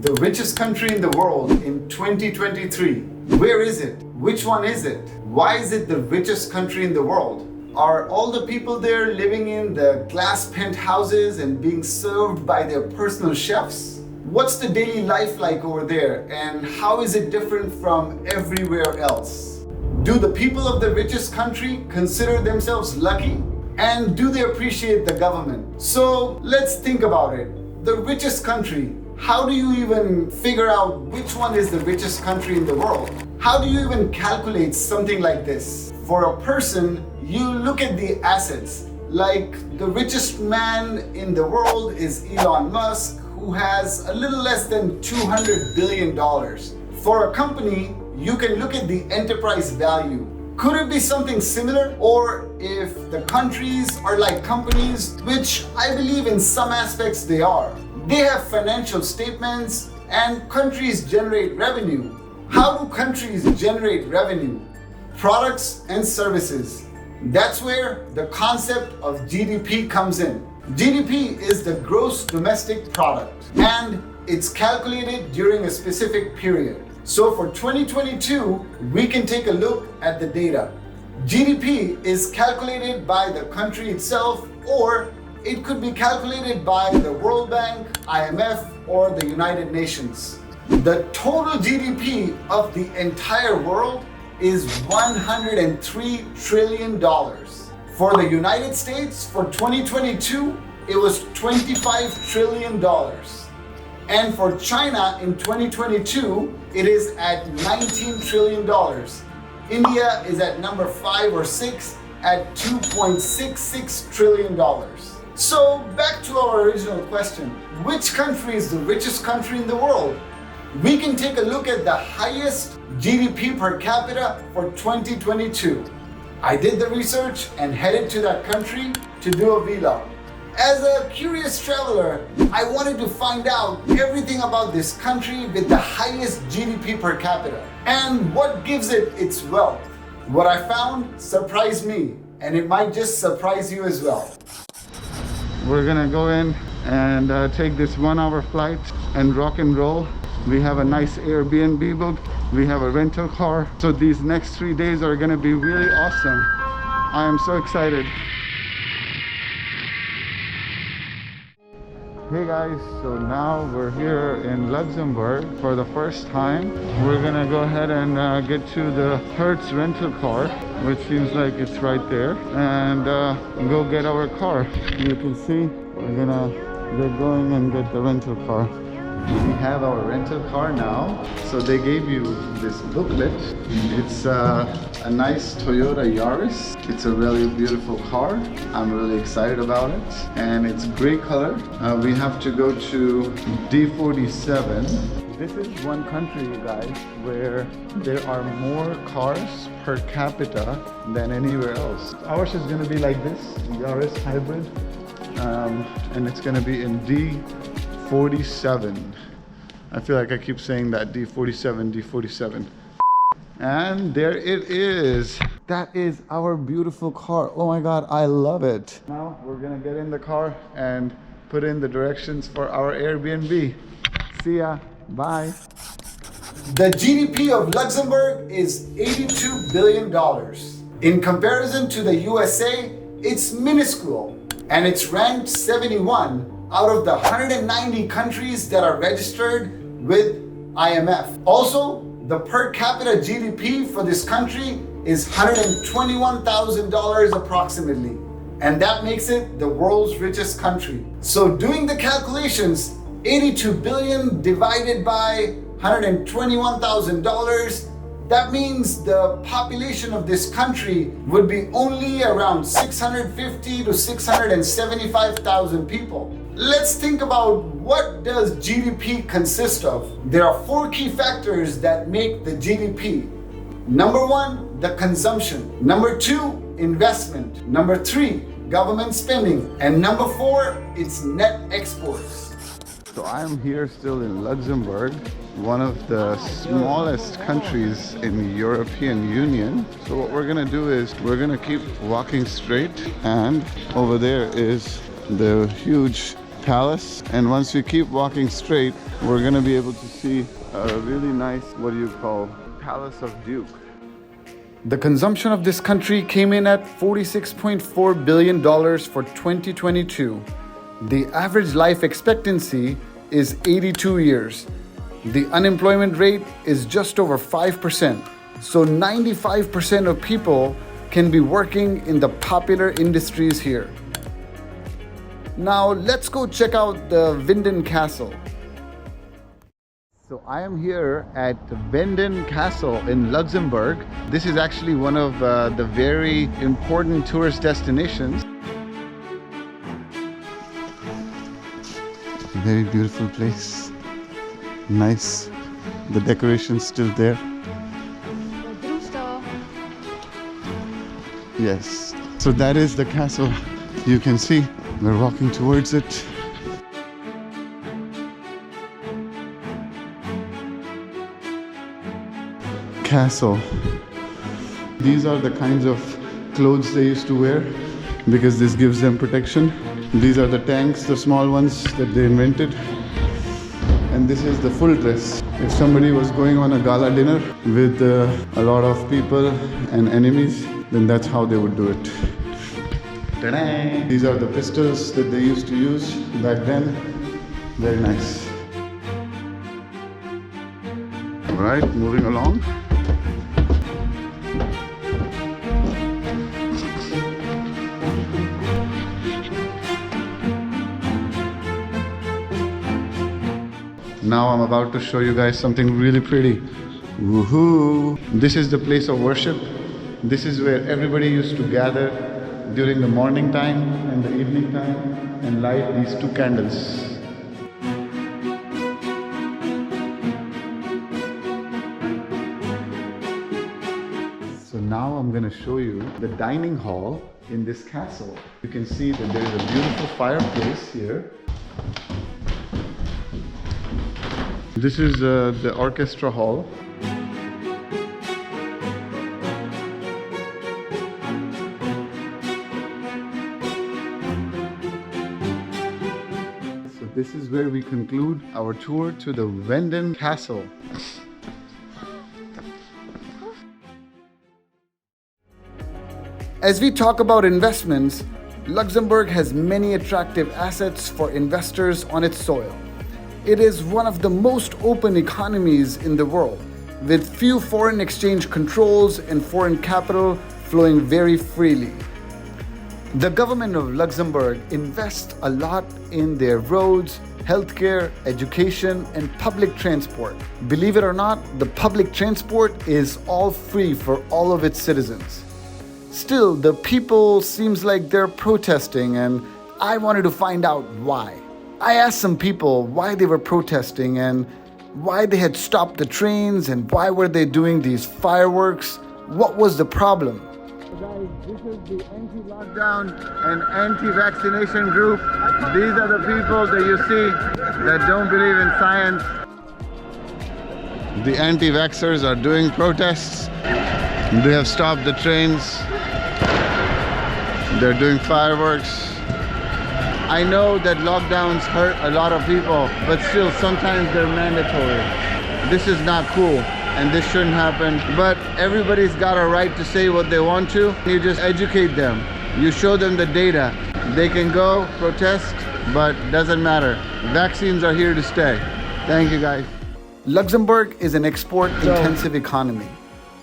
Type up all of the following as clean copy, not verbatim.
The richest country in the world in 2023. Where is it? Which one is it? Why is it the richest country in the world? Are all the people there living in the glass penthouses and being served by their personal chefs? What's the daily life like over there, and how is it different from everywhere else? Do the people of the richest country consider themselves lucky? And do they appreciate the government? So let's think about it. The richest country. How do you even figure out which one is the richest country in the world? How do you even calculate something like this? For a person, you look at the assets. Like the richest man in the world is Elon Musk, who has a little less than $200 billion. For a company, you can look at the enterprise value. Could it be something similar? Or if the countries are like companies, which I believe in some aspects they are. They have financial statements and countries generate revenue. How do countries generate revenue? Products and services. That's where the concept of GDP comes in. GDP is the gross domestic product, and it's calculated during a specific period. So for 2022, we can take a look at the data. GDP is calculated by the country itself, or it could be calculated by the World Bank, IMF, or the United Nations. The total GDP of the entire world is $103 trillion. For the United States, for 2022, it was $25 trillion. And for China in 2022, it is at $19 trillion. India is at number 5 or 6 at $2.66 trillion. So back to our original question, which country is the richest country in the world? We can take a look at the highest GDP per capita for 2022. I did the research and headed to that country to do a vlog. As a curious traveler, I wanted to find out everything about this country with the highest GDP per capita and what gives it its wealth. What I found surprised me, and it might just surprise you as well. We're gonna go in and take this 1-hour flight and rock and roll. We have a nice Airbnb booked. We have a rental car. So these next 3 days are gonna be really awesome. I am so excited. Hey guys, so now we're here in Luxembourg for the first time. We're gonna go ahead and get to the Hertz rental car, which seems like it's right there, and go get our car. You can see we're gonna get going and get the rental car. We have our rental car now. So they gave you this booklet. It's a nice Toyota Yaris. It's a really beautiful car. I'm really excited about it. And it's gray color. We have to go to D47. This is one country, you guys, where there are more cars per capita than anywhere else. Ours is gonna be like this, Yaris hybrid. And it's gonna be in D47. I feel like I keep saying that, D47, D47. And there it is. That is our beautiful car. Oh my God, I love it. Now we're gonna get in the car and put in the directions for our Airbnb. See ya, bye. The GDP of Luxembourg is $82 billion. In comparison to the USA, it's minuscule, and it's ranked 71 out of the 190 countries that are registered with IMF. Also, the per capita GDP for this country is $121,000 approximately, and that makes it the world's richest country. So doing the calculations, 82 billion divided by $121,000, that means the population of this country would be only around 650 to 675,000 people. Let's think about what does GDP consist of. There are 4 key factors that make the GDP. Number 1, the consumption. Number 2, investment. Number 3, government spending. And number 4, it's net exports. So I'm here still in Luxembourg, one of the smallest countries in the European Union. So what we're gonna do is we're gonna keep walking straight, and over there is the huge palace, and once we keep walking straight, we're gonna be able to see a really nice, what do you call, Palace of Duke. The consumption of this country came in at $46.4 billion for 2022. The average life expectancy is 82 years. The unemployment rate is just over 5%. So 95% of people can be working in the popular industries here. Now let's go check out the Winden Castle. So I am here at Winden Castle in Luxembourg. This is actually one of the very important tourist destinations. Very beautiful place. Nice. The decoration's still there. Yes. So that is the castle. You can see we're walking towards it. Castle. These are the kinds of clothes they used to wear because this gives them protection. These are the tanks, the small ones that they invented. And this is the full dress. If somebody was going on a gala dinner with a lot of people and enemies, then that's how they would do it. Ta-da! These are the pistols that they used to use back then. Very nice. All right, moving along. Now I'm about to show you guys something really pretty. Woohoo! This is the place of worship. This is where everybody used to gather during the morning time and the evening time and light these two candles. So now I'm going to show you the dining hall in this castle. You can see that there is a beautiful fireplace here. This is the orchestra hall. So this is where we conclude our tour to the Winden Castle. As we talk about investments, Luxembourg has many attractive assets for investors on its soil. It is one of the most open economies in the world, with few foreign exchange controls and foreign capital flowing very freely. The government of Luxembourg invests a lot in their roads, healthcare, education, and public transport. Believe it or not, the public transport is all free for all of its citizens. Still, the people seems like they're protesting, and I wanted to find out why. I asked some people why they were protesting and why they had stopped the trains and why were they doing these fireworks. What was the problem? Guys, this is the anti-lockdown and anti-vaccination group. These are the people that you see that don't believe in science. The anti-vaxxers are doing protests. They have stopped the trains. They're doing fireworks. I know that lockdowns hurt a lot of people, but still sometimes they're mandatory. This is not cool and this shouldn't happen, but everybody's got a right to say what they want to. You just educate them. You show them the data. They can go protest, but doesn't matter. Vaccines are here to stay. Thank you guys. Luxembourg is an export-intensive economy.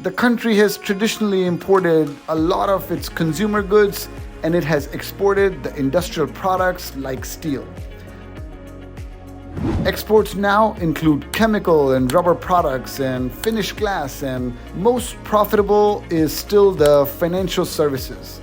The country has traditionally imported a lot of its consumer goods, and it has exported the industrial products like steel. Exports now include chemical and rubber products and finished glass, and most profitable is still the financial services.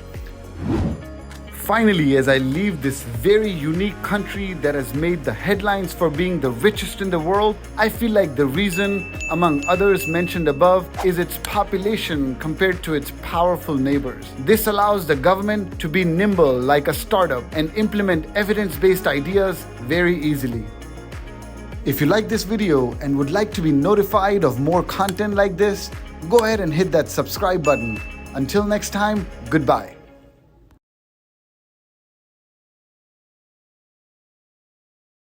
Finally, as I leave this very unique country that has made the headlines for being the richest in the world, I feel like the reason, among others mentioned above, is its population compared to its powerful neighbors. This allows the government to be nimble like a startup and implement evidence-based ideas very easily. If you like this video and would like to be notified of more content like this, go ahead and hit that subscribe button. Until next time, goodbye.